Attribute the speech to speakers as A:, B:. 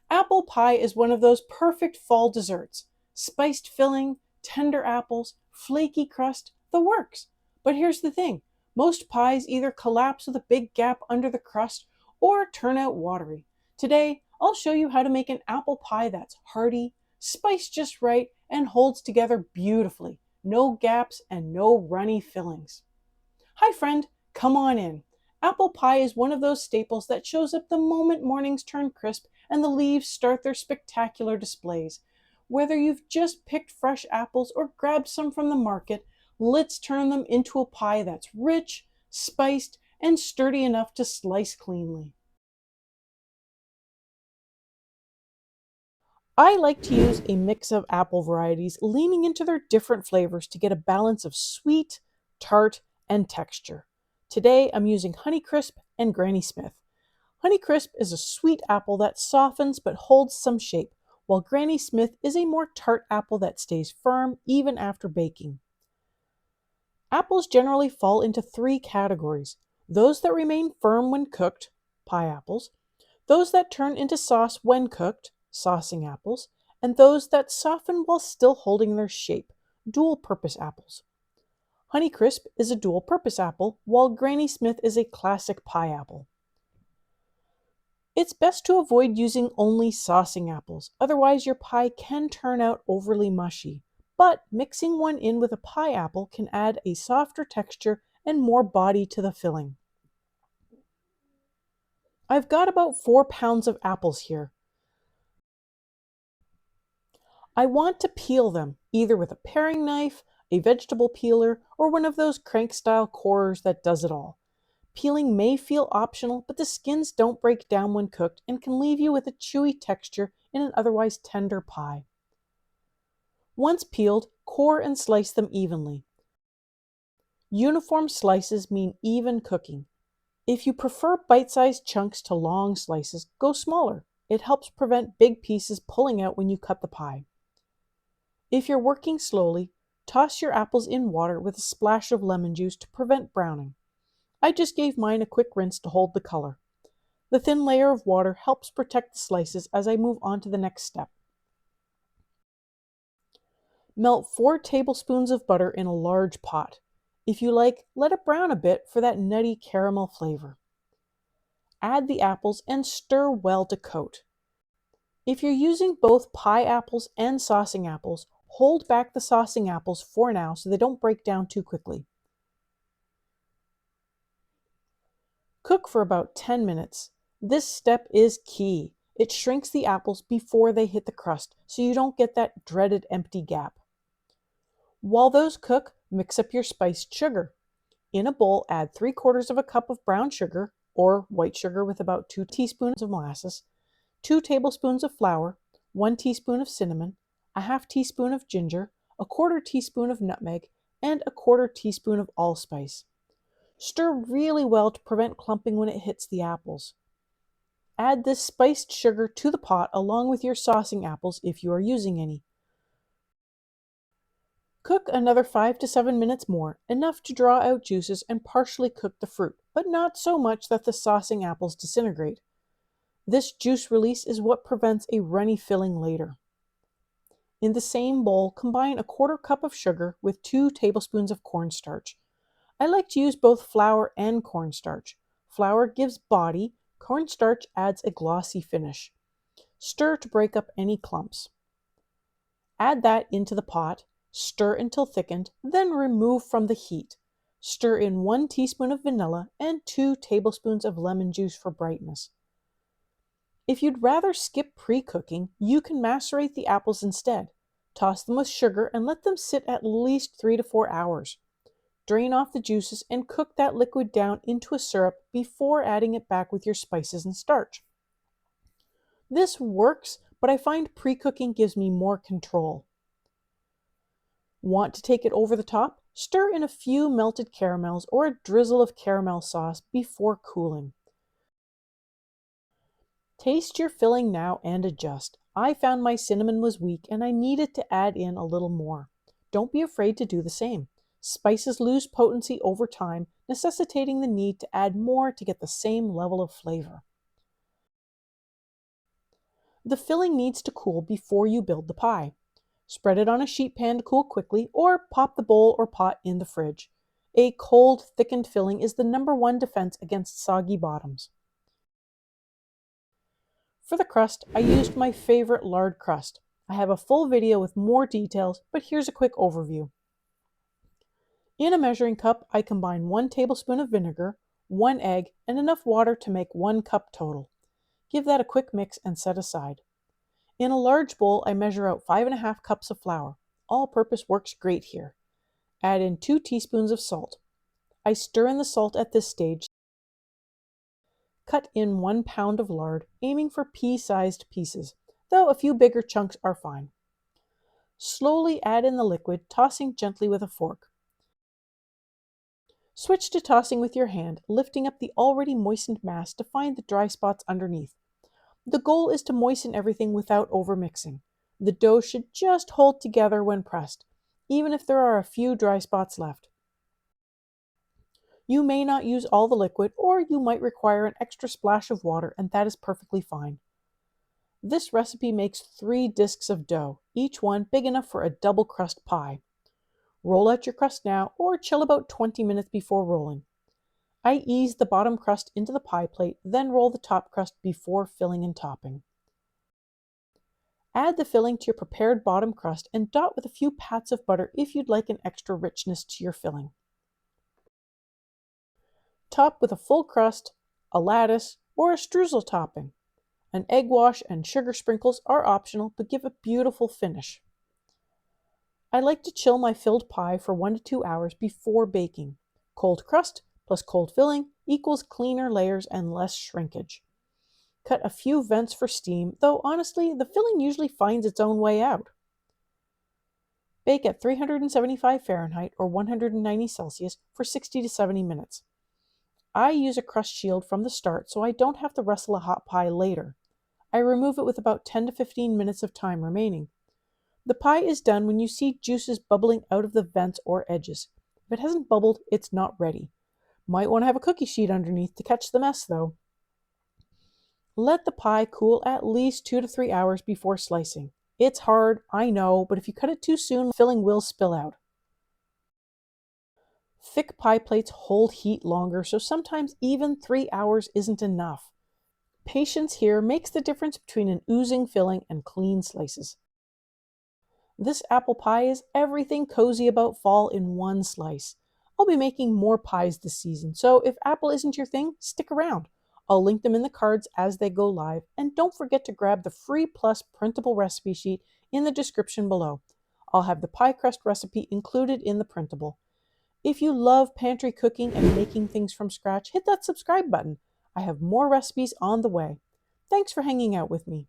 A: Apple pie is one of those perfect fall desserts. Spiced filling, tender apples, flaky crust, the works. But here's the thing, most pies either collapse with a big gap under the crust or turn out watery. Today, I'll show you how to make an apple pie that's hearty, spiced just right, and holds together beautifully. No gaps and no runny fillings. Hi, friend, come on in. Apple pie is one of those staples that shows up the moment mornings turn crisp and the leaves start their spectacular displays. Whether you've just picked fresh apples or grabbed some from the market, let's turn them into a pie that's rich, spiced, and sturdy enough to slice cleanly. I like to use a mix of apple varieties, leaning into their different flavors to get a balance of sweet, tart, and texture. Today I'm using Honeycrisp and Granny Smith. Honeycrisp is a sweet apple that softens but holds some shape, while Granny Smith is a more tart apple that stays firm even after baking. Apples generally fall into three categories: those that remain firm when cooked, pie apples; those that turn into sauce when cooked, saucing apples; and those that soften while still holding their shape, dual-purpose apples. Honeycrisp is a dual-purpose apple, while Granny Smith is a classic pie apple. It's best to avoid using only saucing apples, otherwise your pie can turn out overly mushy. But mixing one in with a pie apple can add a softer texture and more body to the filling. I've got about 4 pounds of apples here. I want to peel them, either with a paring knife, a vegetable peeler, or one of those crank-style corers that does it all. Peeling may feel optional, but the skins don't break down when cooked and can leave you with a chewy texture in an otherwise tender pie. Once peeled, core and slice them evenly. Uniform slices mean even cooking. If you prefer bite-sized chunks to long slices, go smaller. It helps prevent big pieces pulling out when you cut the pie. If you're working slowly, toss your apples in water with a splash of lemon juice to prevent browning. I just gave mine a quick rinse to hold the color. The thin layer of water helps protect the slices as I move on to the next step. Melt 4 tablespoons of butter in a large pot. If you like, let it brown a bit for that nutty caramel flavor. Add the apples and stir well to coat. If you're using both pie apples and saucing apples, hold back the saucing apples for now so they don't break down too quickly. Cook for about 10 minutes. This step is key. It shrinks the apples before they hit the crust, so you don't get that dreaded empty gap. While those cook, mix up your spiced sugar. In a bowl, add 3/4 of a cup of brown sugar, or white sugar with about 2 teaspoons of molasses, 2 tablespoons of flour, 1 teaspoon of cinnamon, a half teaspoon of ginger, a 1/4 teaspoon of nutmeg, and a 1/4 teaspoon of allspice. Stir really well to prevent clumping when it hits the apples. Add this spiced sugar to the pot along with your saucing apples if you are using any. Cook another 5 to 7 minutes more, enough to draw out juices and partially cook the fruit, but not so much that the saucing apples disintegrate. This juice release is what prevents a runny filling later. In the same bowl, combine a 1/4 cup of sugar with 2 tablespoons of cornstarch. I like to use both flour and cornstarch. Flour gives body, cornstarch adds a glossy finish. Stir to break up any clumps. Add that into the pot, stir until thickened, then remove from the heat. Stir in 1 teaspoon of vanilla and 2 tablespoons of lemon juice for brightness. If you'd rather skip pre-cooking, you can macerate the apples instead. Toss them with sugar and let them sit at least 3 to 4 hours. Drain off the juices and cook that liquid down into a syrup before adding it back with your spices and starch. This works, but I find pre-cooking gives me more control. Want to take it over the top? Stir in a few melted caramels or a drizzle of caramel sauce before cooling. Taste your filling now and adjust. I found my cinnamon was weak and I needed to add in a little more. Don't be afraid to do the same. Spices lose potency over time, necessitating the need to add more to get the same level of flavor. The filling needs to cool before you build the pie. Spread it on a sheet pan to cool quickly, or pop the bowl or pot in the fridge. A cold, thickened filling is the #1 defense against soggy bottoms. For the crust, I used my favorite lard crust. I have a full video with more details, but here's a quick overview. In a measuring cup, I combine 1 tablespoon of vinegar, 1 egg, and enough water to make 1 cup total. Give that a quick mix and set aside. In a large bowl, I measure out 5½ cups of flour. All-purpose works great here. Add in 2 teaspoons of salt. I stir in the salt at this stage. Cut in 1 pound of lard, aiming for pea-sized pieces, though a few bigger chunks are fine. Slowly add in the liquid, tossing gently with a fork. Switch to tossing with your hand, lifting up the already moistened mass to find the dry spots underneath. The goal is to moisten everything without overmixing. The dough should just hold together when pressed, even if there are a few dry spots left. You may not use all the liquid, or you might require an extra splash of water, and that is perfectly fine. This recipe makes 3 discs of dough, each one big enough for a double crust pie. Roll out your crust now, or chill about 20 minutes before rolling. I ease the bottom crust into the pie plate, then roll the top crust before filling and topping. Add the filling to your prepared bottom crust and dot with a few pats of butter if you'd like an extra richness to your filling. Top with a full crust, a lattice, or a streusel topping. An egg wash and sugar sprinkles are optional but give a beautiful finish. I like to chill my filled pie for 1 to 2 hours before baking. Cold crust plus cold filling equals cleaner layers and less shrinkage. Cut a few vents for steam, though honestly, the filling usually finds its own way out. Bake at 375 Fahrenheit or 190 Celsius for 60 to 70 minutes. I use a crust shield from the start so I don't have to wrestle a hot pie later. I remove it with about 10 to 15 minutes of time remaining. The pie is done when you see juices bubbling out of the vents or edges. If it hasn't bubbled, it's not ready. Might want to have a cookie sheet underneath to catch the mess though. Let the pie cool at least 2 to 3 hours before slicing. It's hard, I know, but if you cut it too soon, filling will spill out. Thick pie plates hold heat longer, so sometimes even 3 hours isn't enough. Patience here makes the difference between an oozing filling and clean slices. This apple pie is everything cozy about fall in one slice. I'll be making more pies this season, so if apple isn't your thing, stick around. I'll link them in the cards as they go live, and don't forget to grab the free plus printable recipe sheet in the description below. I'll have the pie crust recipe included in the printable. If you love pantry cooking and making things from scratch, hit that subscribe button. I have more recipes on the way. Thanks for hanging out with me.